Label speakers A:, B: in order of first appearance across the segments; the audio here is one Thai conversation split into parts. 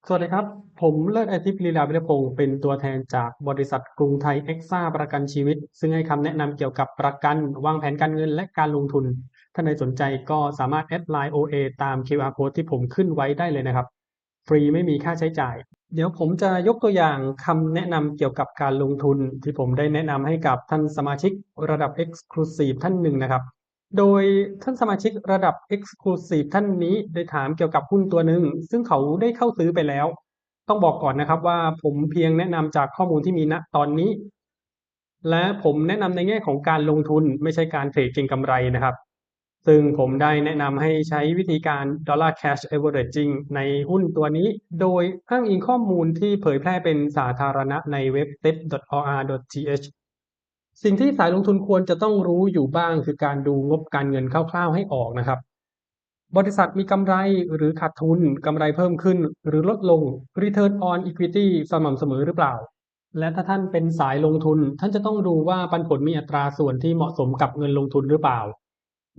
A: สวัสดีครับผมเลิศอาทิตย์ลีลาวิรพงศ์เป็นตัวแทนจากบริษัทกรุงไทยเอ็กซ่าประกันชีวิตซึ่งให้คำแนะนำเกี่ยวกับประกันวางแผนการเงินและการลงทุนถ้าใครสนใจก็สามารถแอดไลน์ OA ตาม QR Code ที่ผมขึ้นไว้ได้เลยนะครับฟรีไม่มีค่าใช้จ่ายเดี๋ยวผมจะยกตัวอย่างคำแนะนำเกี่ยวกับการลงทุนที่ผมได้แนะนำให้กับท่านสมาชิกระดับ Exclusive ท่านหนึ่งนะครับ โดยท่านสมาชิกระดับ Exclusive ท่านนี้ได้ถามเกี่ยวกับหุ้นตัวหนึ่งซึ่งเขาได้เข้าซื้อไปแล้วต้องบอกก่อนนะครับว่าผมเพียงแนะนำจากข้อมูลที่มีณตอนนี้และผมแนะนำในแง่ของการลงทุนไม่ใช่การเทรดเก็งกำไรนะครับซึ่งผมได้แนะนำให้ใช้วิธีการ Dollar Cash Averaging ในหุ้นตัวนี้โดยอ้างอิงข้อมูลที่เผยแพร่เป็นสาธารณะในเว็บ tet.or.th สิ่งที่สายลงทุนควรจะต้องรู้อยู่บ้างคือการดูงบการเงินคร่าวๆให้ออกนะครับบริษัทมีกำไรหรือขาดทุนกำไรเพิ่มขึ้นหรือลดลง Return on Equity สม่ำเสมอหรือเปล่าและถ้าท่านเป็นสายลงทุนท่านจะต้องดูว่าปันผลมีอัตราส่วนที่เหมาะสมกับเงินลงทุนหรือเปล่า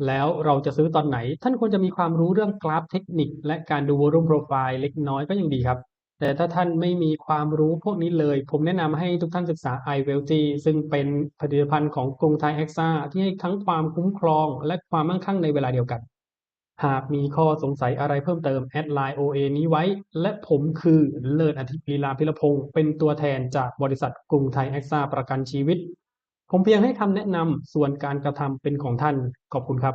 A: แล้วเราจะซื้อตอนไหนท่านควรจะมีความรู้เรื่องกราฟเทคนิคและการดู Volume Profile เล็กน้อยก็ยังดีครับ แต่ถ้าท่านไม่มีความรู้พวกนี้เลยผมแนะนำให้ทุกท่านศึกษา iWealthy ซึ่งเป็นผลิตภัณฑ์ของกรุงไทยเอ็กซ่าที่ให้ทั้งความคุ้มครองและความมั่งคั่งในเวลาเดียวกันหากมีข้อสงสัยอะไรเพิ่มเติมแอดไลน์ OA นี้ไว้และผมคือเลิศอาทิตย์ลีลาภิรพงศ์เป็นตัวแทนจากบริษัทกรุงไทยเอ็กซ่าประกันชีวิตผมเพียงให้คำแนะนำส่วนการกระทำเป็นของท่านขอบคุณครับ